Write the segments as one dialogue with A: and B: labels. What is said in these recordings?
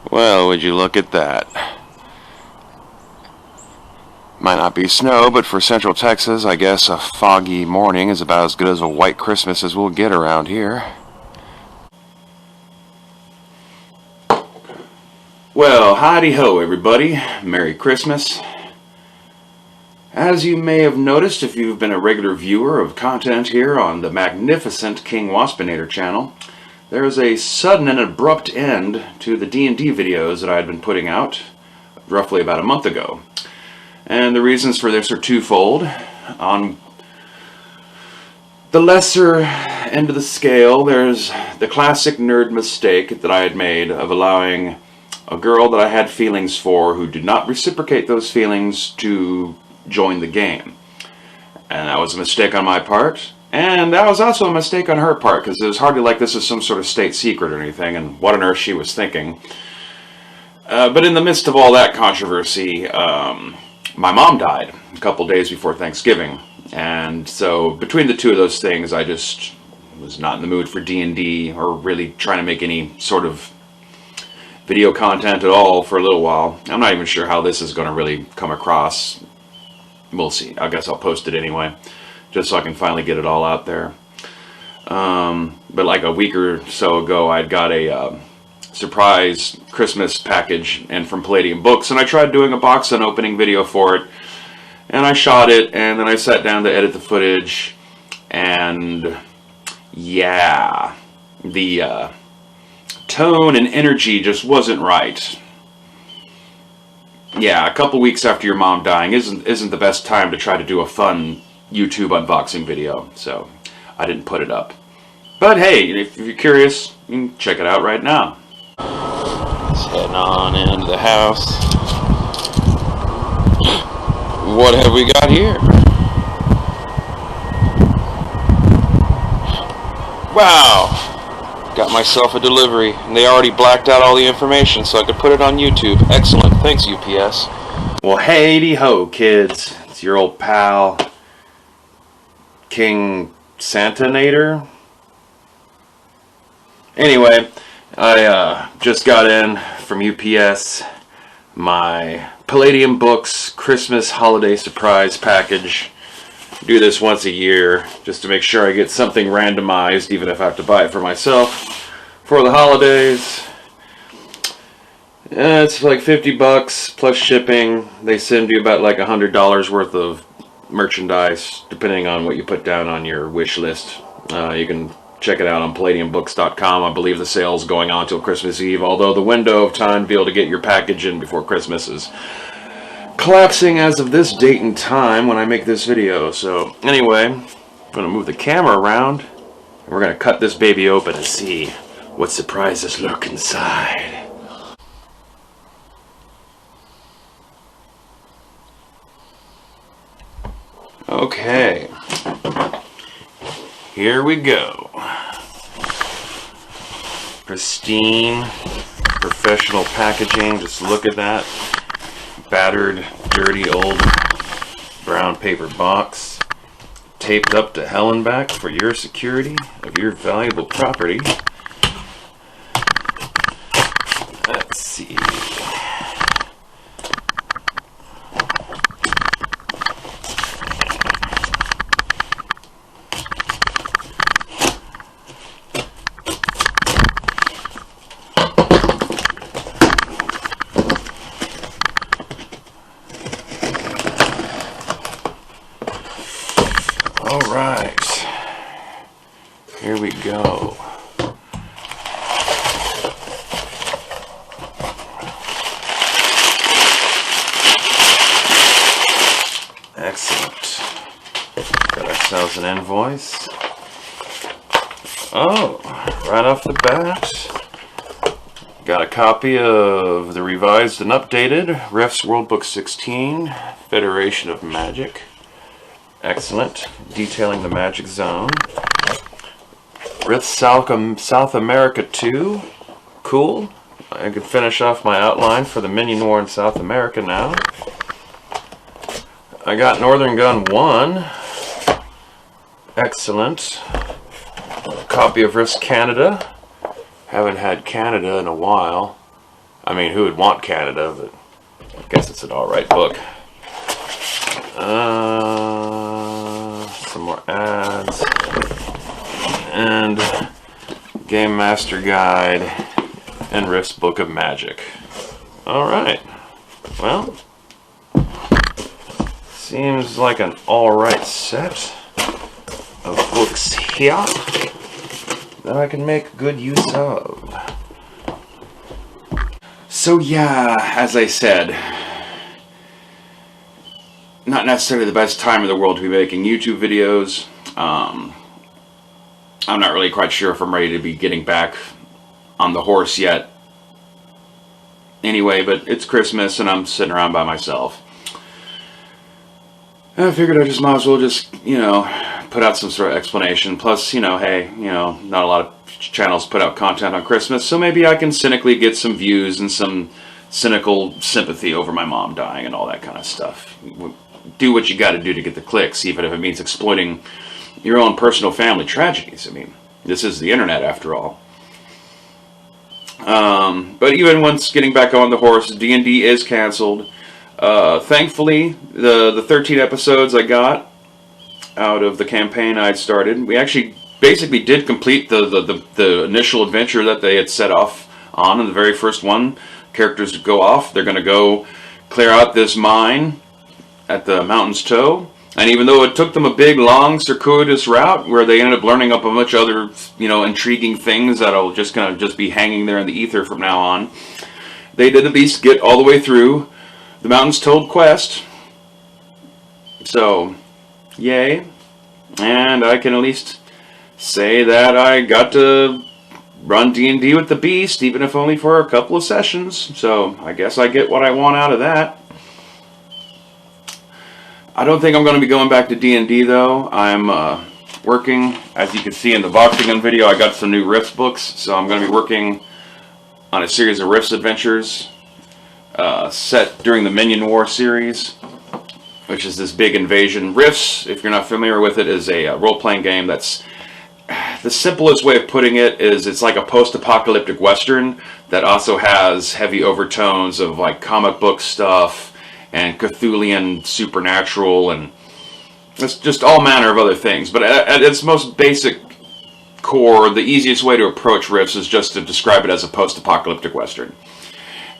A: Well, would you look at that? Might not be snow, but for Central Texas, I guess a foggy morning is about as good as a white Christmas as we'll get around here. Well, howdy-ho, everybody. Merry Christmas. As you may have noticed if you've been a regular viewer of content here on the magnificent King Waspinator channel, there is a sudden and abrupt end to the D&D videos that I had been putting out roughly about a month ago. And the reasons for this are twofold. On the lesser end of the scale, there's the classic nerd mistake that I had made of allowing a girl that I had feelings for who did not reciprocate those feelings to join the game. And that was a mistake on my part. And that was also a mistake on her part, because it was hardly like this is some sort of state secret or anything, and what on earth she was thinking. But in the midst of all that controversy, my mom died a couple days before Thanksgiving. And so between the two of those things, I just was not in the mood for D&D or really trying to make any sort of video content at all for a little while. I'm not even sure how this is going to really come across. We'll see. I guess I'll post it anyway, just so I can finally get it all out there. But like a week or so ago, I'd got a surprise Christmas package and from Palladium Books, and I tried doing a box unopening video for it, and I shot it, and then I sat down to edit the footage, and yeah, the tone and energy just wasn't right. Yeah, a couple weeks after your mom dying isn't the best time to try to do a fun YouTube unboxing video, so I didn't put it up. But hey, if you're curious, you can check it out right now. Just heading on into the house. What have we got here? Wow! Got myself a delivery, and they already blacked out all the information so I could put it on YouTube. Excellent. Thanks, UPS. Well, hey-de-ho, kids. It's your old pal, King Santanator. Anyway, I just got in from UPS my Palladium Books Christmas holiday surprise package. Do this once a year just to make sure I get something randomized, even if I have to buy it for myself for the holidays. It's like $50 plus shipping. They send you about like $100 worth of merchandise, depending on what you put down on your wish list. You can check it out on palladiumbooks.com. I believe the sale's going on till Christmas Eve, although the window of time to be able to get your package in before Christmas is collapsing as of this date and time when I make this video. So anyway, I'm going to move the camera around, and we're going to cut this baby open and see what surprises lurk inside. Okay, here we go. Pristine, professional packaging. Just look at that. Battered, dirty old brown paper box, taped up to hell and back for your security of your valuable property. Let's see. Alright, here we go. Excellent. Got ourselves an invoice. Oh, right off the bat, got a copy of the revised and updated Ref's World Book 16, Federation of Magic. Excellent. Detailing the Magic Zone. Rith South America 2. Cool. I can finish off my outline for the minion war in South America now. I got Northern Gun 1. Excellent. A copy of Rith's Canada. Haven't had Canada in a while. I mean, who would want Canada, but I guess it's an alright book. Some more ads. And Game Master Guide and Rift's Book of Magic. Alright. Well, seems like an alright set of books here that I can make good use of. So yeah, as I said, not necessarily the best time in the world to be making YouTube videos. I'm not really quite sure if I'm ready to be getting back on the horse yet. Anyway, but it's Christmas and I'm sitting around by myself. And I figured I just might as well just, put out some sort of explanation. Plus, hey, not a lot of channels put out content on Christmas, so maybe I can cynically get some views and some cynical sympathy over my mom dying and all that kind of stuff. Do what you got to do to get the clicks, even if it means exploiting your own personal family tragedies. I mean, this is the internet after all. But even once getting back on the horse, D&D is canceled. Thankfully, the 13 episodes I got out of the campaign I'd started, we actually basically did complete the initial adventure that they had set off on in the very first one. Characters go off, they're going to go clear out this mine at the mountain's toe. And even though it took them a big, long, circuitous route where they ended up learning up a bunch of other, intriguing things that'll just kind of just be hanging there in the ether from now on, they did at least get all the way through the Mountain's Toad quest. So, yay. And I can at least say that I got to run D&D with the Beast, even if only for a couple of sessions. So, I guess I get what I want out of that. I don't think I'm going to be going back to D&D though. I'm working, as you can see in the Boxing Gun video, I got some new Rifts books, so I'm going to be working on a series of Rifts adventures set during the Minion War series, which is this big invasion. Rifts, if you're not familiar with it, is a role-playing game that's, the simplest way of putting it is it's like a post-apocalyptic western that also has heavy overtones of like comic book stuff and Cthulhian supernatural, and it's just all manner of other things. But at its most basic core, the easiest way to approach Rifts is just to describe it as a post-apocalyptic western.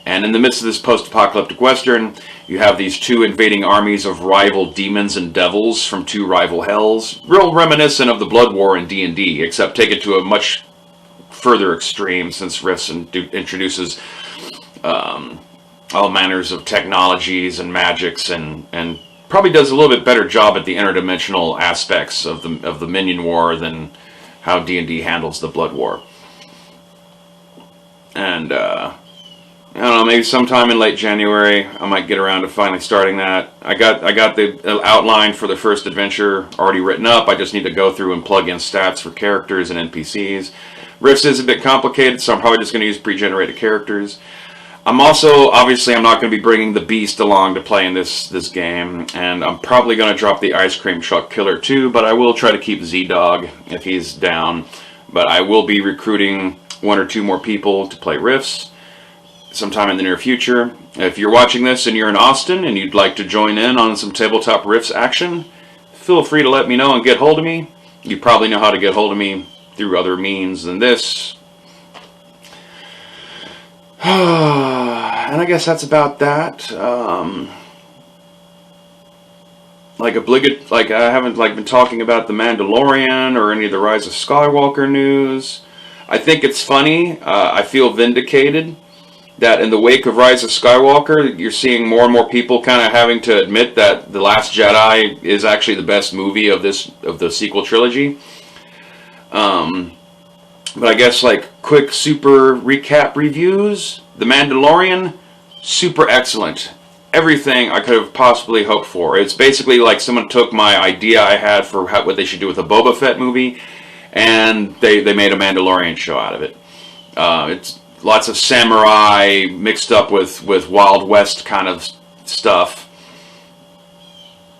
A: And in the midst of this post-apocalyptic western, you have these two invading armies of rival demons and devils from two rival hells, real reminiscent of the Blood War in D&D, except take it to a much further extreme, since Rifts introduces all manners of technologies and magics, and probably does a little bit better job at the interdimensional aspects of the Minion War than how D&D handles the Blood War. And I don't know, maybe sometime in late January I might get around to finally starting that. I got the outline for the first adventure already written up. I just need to go through and plug in stats for characters and NPCs. Rifts is a bit complicated, so I'm probably just going to use pre-generated characters. I'm also, obviously, I'm not going to be bringing the Beast along to play in this game, and I'm probably going to drop the Ice Cream Truck Killer too, but I will try to keep Z-Dog if he's down. But I will be recruiting one or two more people to play Rifts sometime in the near future. If you're watching this and you're in Austin and you'd like to join in on some tabletop Rifts action, feel free to let me know and get hold of me. You probably know how to get hold of me through other means than this. And I guess that's about that. I haven't been talking about the Mandalorian or any of the Rise of Skywalker news. I think it's funny. I feel vindicated that in the wake of Rise of Skywalker, you're seeing more and more people kind of having to admit that The Last Jedi is actually the best movie of the sequel trilogy. But I guess quick super recap reviews. The Mandalorian, super excellent. Everything I could have possibly hoped for. It's basically like someone took my idea I had for what they should do with a Boba Fett movie, and they made a Mandalorian show out of it. It's lots of samurai mixed up with Wild West kind of stuff.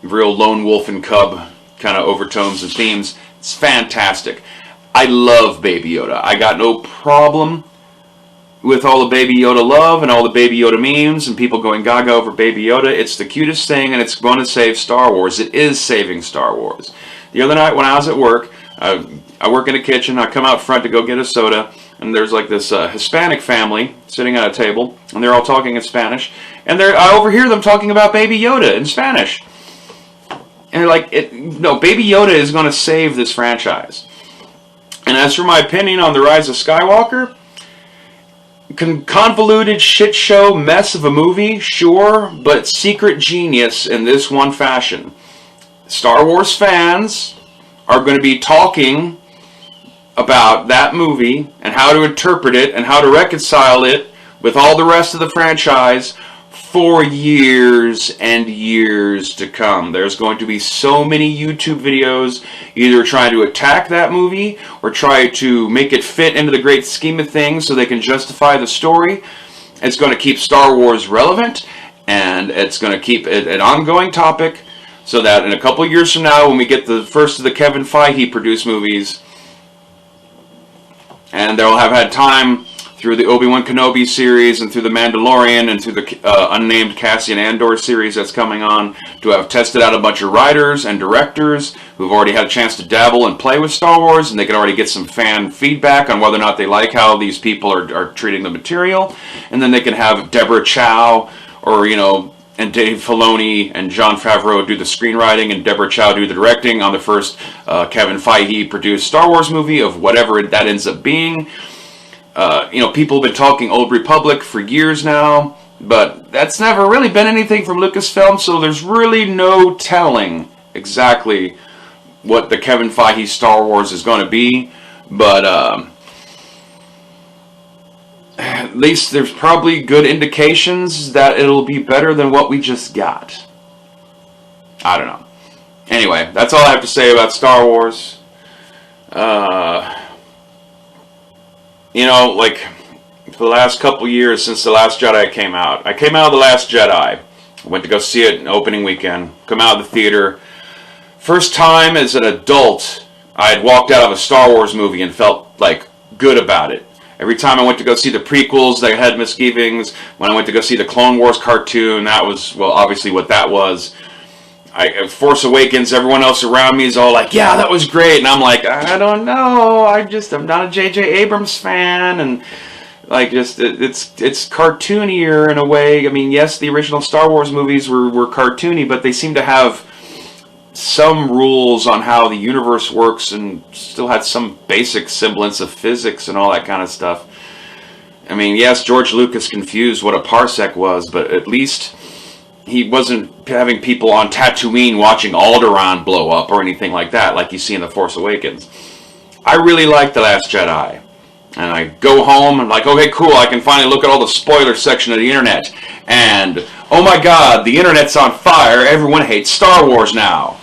A: Real lone wolf and cub kind of overtones and themes. It's fantastic. I love Baby Yoda. I got no problem with all the Baby Yoda love and all the Baby Yoda memes and people going gaga over Baby Yoda. It's the cutest thing, and it's going to save Star Wars. It is saving Star Wars. The other night when I was at work, I work in a kitchen. I come out front to go get a soda, and there's like this Hispanic family sitting at a table, and they're all talking in Spanish. And I overhear them talking about Baby Yoda in Spanish. And they're like, no, Baby Yoda is going to save this franchise. And as for my opinion on The Rise of Skywalker, convoluted shit show mess of a movie, sure, but secret genius in this one fashion. Star Wars fans are going to be talking about that movie and how to interpret it and how to reconcile it with all the rest of the franchise for years and years to come. There's going to be so many YouTube videos either trying to attack that movie or try to make it fit into the great scheme of things so they can justify the story. It's going to keep Star Wars relevant, and it's going to keep it an ongoing topic so that in a couple years from now, when we get the first of the Kevin Feige produced movies, and they'll have had time through the Obi-Wan Kenobi series and through the Mandalorian and through the unnamed Cassian Andor series that's coming on, to have tested out a bunch of writers and directors who've already had a chance to dabble and play with Star Wars, and they can already get some fan feedback on whether or not they like how these people are treating the material. And then they can have Deborah Chow or, and Dave Filoni and Jon Favreau do the screenwriting and Deborah Chow do the directing on the first Kevin Feige produced Star Wars movie of whatever that ends up being. People have been talking Old Republic for years now, but that's never really been anything from Lucasfilm, so there's really no telling exactly what the Kevin Feige Star Wars is going to be, but at least there's probably good indications that it'll be better than what we just got. I don't know. Anyway, that's all I have to say about Star Wars. For the last couple years since The Last Jedi came out, I came out of The Last Jedi. I went to go see it in opening weekend. Come out of the theater. First time as an adult, I had walked out of a Star Wars movie and felt good about it. Every time I went to go see the prequels, I had misgivings. When I went to go see the Clone Wars cartoon, that was, obviously what that was. Force Awakens, everyone else around me is all like, yeah, that was great. And I'm like, I don't know. I'm not a J.J. Abrams fan. And it's cartoonier in a way. I mean, yes, the original Star Wars movies were cartoony, but they seem to have some rules on how the universe works and still had some basic semblance of physics and all that kind of stuff. I mean, yes, George Lucas confused what a parsec was, but at least he wasn't having people on Tatooine watching Alderaan blow up or anything like that, like you see in The Force Awakens. I really like The Last Jedi. And I go home and like, okay, cool, I can finally look at all the spoiler section of the internet. And, oh my god, the internet's on fire, everyone hates Star Wars now.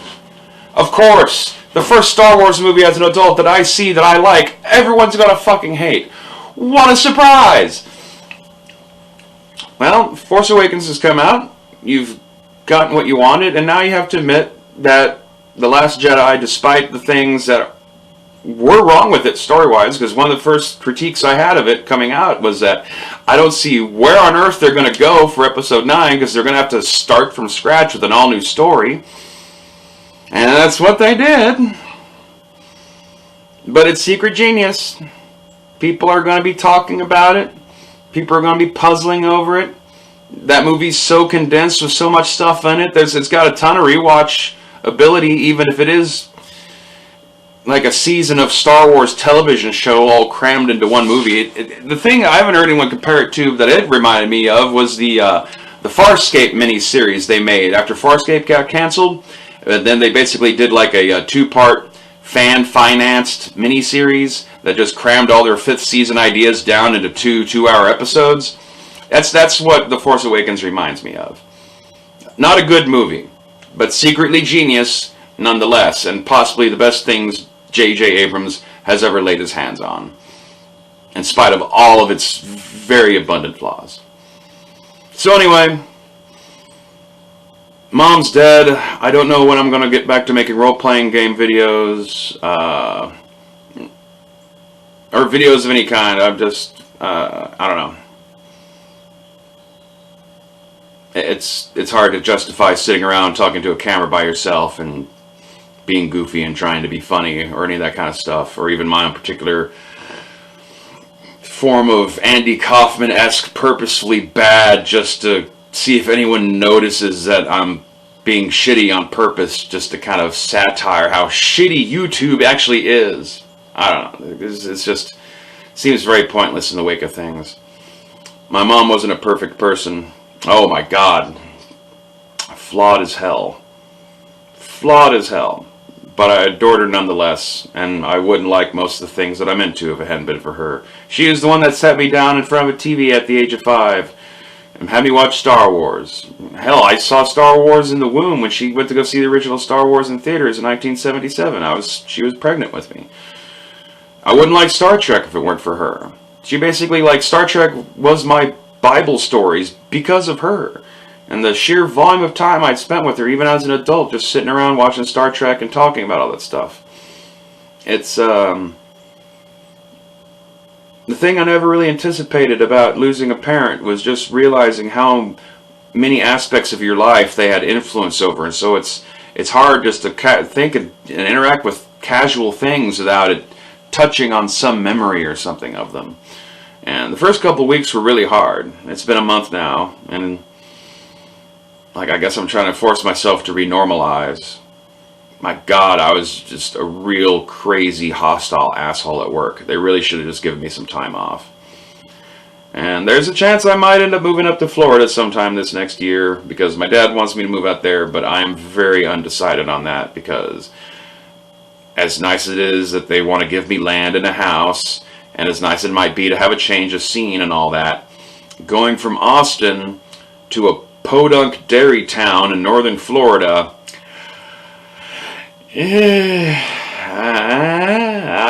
A: Of course, the first Star Wars movie as an adult that I see that I like, everyone's gonna fucking hate. What a surprise! Well, Force Awakens has come out, you've gotten what you wanted, and now you have to admit that The Last Jedi, despite the things that were wrong with it story-wise, because one of the first critiques I had of it coming out was that I don't see where on earth they're going to go for Episode 9, because they're going to have to start from scratch with an all-new story. And that's what they did. But it's secret genius. People are going to be talking about it. People are going to be puzzling over it. That movie's so condensed with so much stuff in it. It's got a ton of rewatch ability, even if it is like a season of Star Wars television show all crammed into one movie. The thing I haven't heard anyone compare it to that it reminded me of was the Farscape miniseries they made after Farscape got canceled. Then they basically did like a two-part fan-financed miniseries that just crammed all their fifth season ideas down into two-hour episodes. That's what The Force Awakens reminds me of. Not a good movie, but secretly genius nonetheless, and possibly the best things J.J. Abrams has ever laid his hands on, in spite of all of its very abundant flaws. So anyway, Mom's dead. I don't know when I'm going to get back to making role-playing game videos, or videos of any kind. I don't know. It's hard to justify sitting around talking to a camera by yourself and being goofy and trying to be funny or any of that kind of stuff, or even my own particular form of Andy Kaufman-esque purposefully bad just to see if anyone notices that I'm being shitty on purpose, just to kind of satire how shitty YouTube actually is. I don't know. It's just seems very pointless in the wake of things. My mom wasn't a perfect person. Oh my God. Flawed as hell. Flawed as hell. But I adored her nonetheless, and I wouldn't like most of the things that I'm into if it hadn't been for her. She is the one that sat me down in front of a TV at the age of 5 and had me watch Star Wars. Hell, I saw Star Wars in the womb when she went to go see the original Star Wars in theaters in 1977. She was pregnant with me. I wouldn't like Star Trek if it weren't for her. She basically, like, Star Trek was my Bible stories because of her. And the sheer volume of time I'd spent with her, even as an adult, just sitting around watching Star Trek and talking about all that stuff. It's, the thing I never really anticipated about losing a parent was just realizing how many aspects of your life they had influence over. And so it's hard just to think and interact with casual things without it touching on some memory or something of them. And the first couple of weeks were really hard. It's been a month now, and like, I guess I'm trying to force myself to renormalize. My God, I was just a real crazy, hostile asshole at work. They really should have just given me some time off. And there's a chance I might end up moving up to Florida sometime this next year, because my dad wants me to move out there, but I'm very undecided on that, because as nice as it is that they want to give me land and a house, and as nice as it might be to have a change of scene and all that, going from Austin to a podunk dairy town in northern Florida, I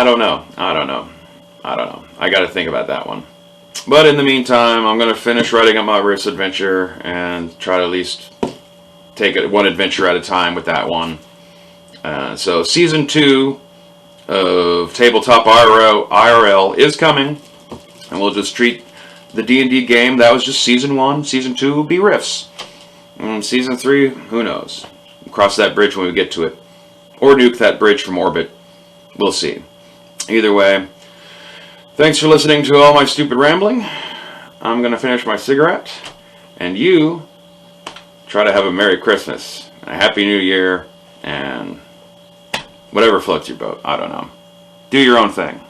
A: don't know. I got to think about that one. But in the meantime, I'm going to finish writing up my Riffs adventure and try to at least take it one adventure at a time with that one. So Season 2 of Tabletop IRL is coming, and we'll just treat the D&D game. That was just Season 1. Season 2 will be Riffs. Season 3, who knows? We'll cross that bridge when we get to it. Or nuke that bridge from orbit. We'll see. Either way, thanks for listening to all my stupid rambling. I'm going to finish my cigarette. And you try to have a Merry Christmas, a Happy New Year, and whatever floats your boat. I don't know. Do your own thing.